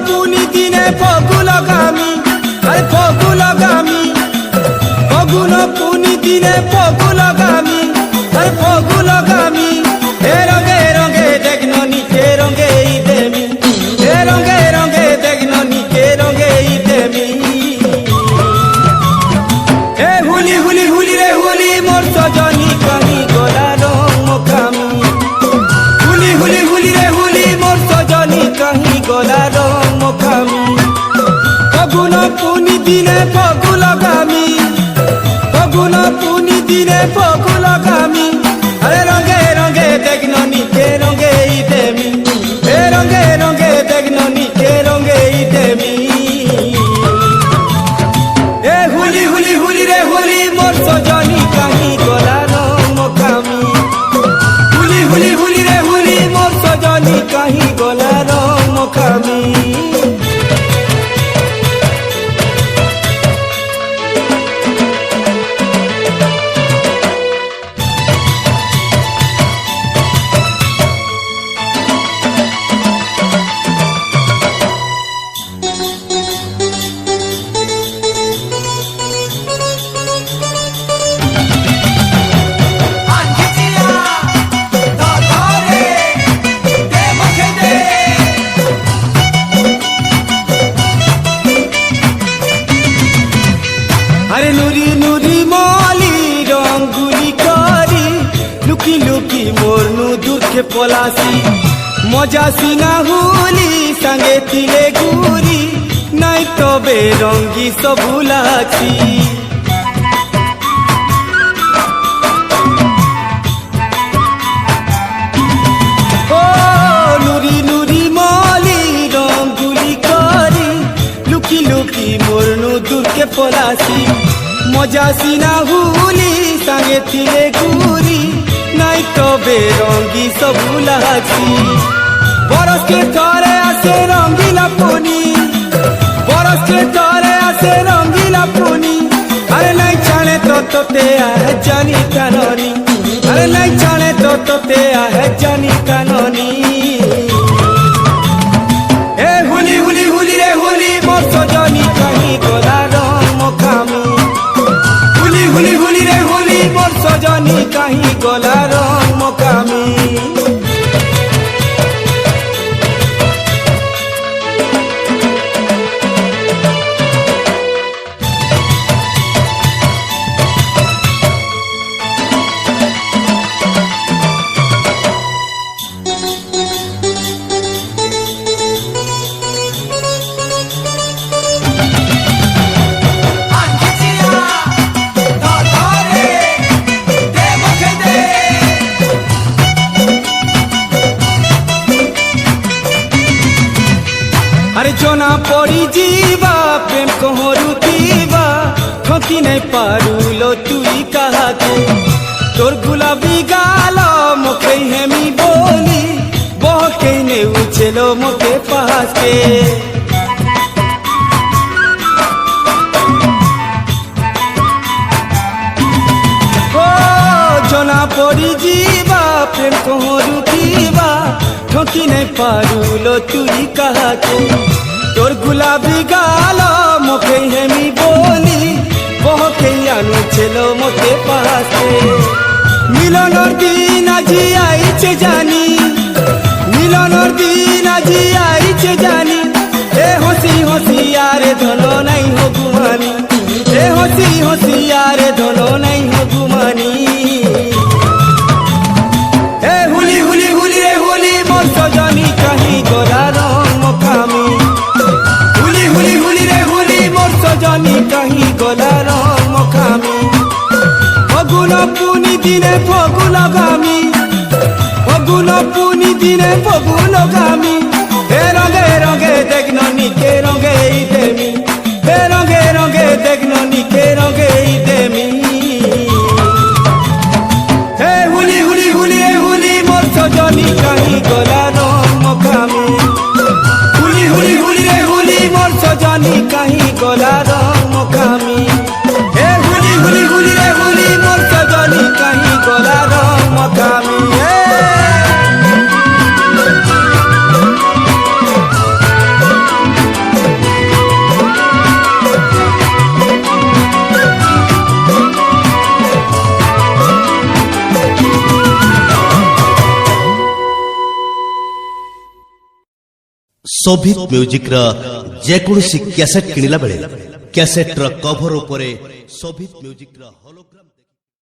পুনি দিনে ফগু লগামি, আরে ফগু লগামি, ফগুন পুনি দিনে ফগু লগামি, আরে ফগু লগামি। এ রঙে রঙে দেখন নিকে রঙে দেমি, এ রঙে রঙে দেখন নিকে রঙে দেমি। এ হুলি হুলি হুলি রে হুলি মোর সজনী কাহি গলা রং মোকামি, হুলি হুলি হুলি রে হুলি মোর সজনী কাহি গলা রং মোকামি। ফগুন পুনি দিনে ফগু লগামি, ফগুন পুনি দিনে ফগু লগামি। আরে রঙে রঙে দেখন নিকে রঙে দেমি, এ রঙে রঙে দেখন নিকে রঙে দেমি। এ হুলি হুলি হুলি রে হুলি মোর সজনী কাহি গলা রং মোকামি, হুলি হুলি হুলি রে হুলি মোর সজনী কাহি গলা রং মোকামি। আরে নুরি নুরি মলি রঙ্গুলি করি লুকি লুকি মোর নু দুঃখে পলাসি, মজা সিনা হুলি সাঙ্গে তিলে গুরি নাই তবে রঙ্গি সবুলাছি। ও নুরি নুরি মলি রঙ্গুলি করি লুকি লুকি মোর নু দুঃখে পলাসি, মজা সিনা হুলি সাঙ্গে তিলে গুরি নাই তবে রঙ্গি সবুলাছি। বরসকে থরে আসে রঙ্গিলা পুনি, বরসকে থরে আসে রঙ্গিলা পুনি। আরে নাই ছাড়ে তো তোতে আহে জানি কাননি, আরে নাই ছাড়ে তো তোতে আহে জানি কাননি। এ হুলি হুলি হুলি রে হুলি মোর সজনী কাহি গলা রং মোকামি, হুলি হুলি হুলি রে হুলি মোর সজনী কাহি গলা রং মোকামি। আরে জনা পড়ি ଯିବା প্রেম কহরুতিবা, ঠকি নাই পারুলো তুই কাহাকে। তোর গুলাবি গাল মুখে হেমি বলি বহকে নেউছিল মোকে পাশকে। ও জনা পড়ি ଯିବା প্রেম কহরুতিবা, ঠকি নাই পারুলো তুই কাহাকে। তোর গুলাবি গাল মুখে হেমি বলি বহকে আনুছিল মোকে পাশে। মিলনর দিন আজি আইছে জানি, মিলনর দিন আজি আইছে জানি। এ হসি হসি আরে ধন নাই হগুমানি, এ হসি হসি আরে ধন নাই হগুমানি। এ হুলি হুলি হুলি রে হুলি মোর সজনী কাহি গলা রং মোকামি, হুলি হুলি হুলি রে হুলি মোর সজনী কাহি গলা রং মোকামি। ফগুন পুনি দিনে ফগু লগামি, ফগুন পুনি দিনে ফগু লগামি। এ রঙে রঙে দেখন নিকে রঙে দেমি, এ রঙে রঙে দেখন নিকে রঙে দেমি। এ হুলি হুলি হুলি রে হুলি মোর সজনী কাহি গলা রং মোকামি, হুলি হুলি হুলি রে হুলি মোর সজনী কাহি গলা রং মোকামি। এ হুলি হুলি হুলি রে হুলি মোর সজনী কাহি গলা রং মোকামি। सोभित म्यूजिक रा जेकोसी कैसेट किनिला बेले कैसेट रा कवर उपरे सोभित म्यूजिक रा होलोग्राम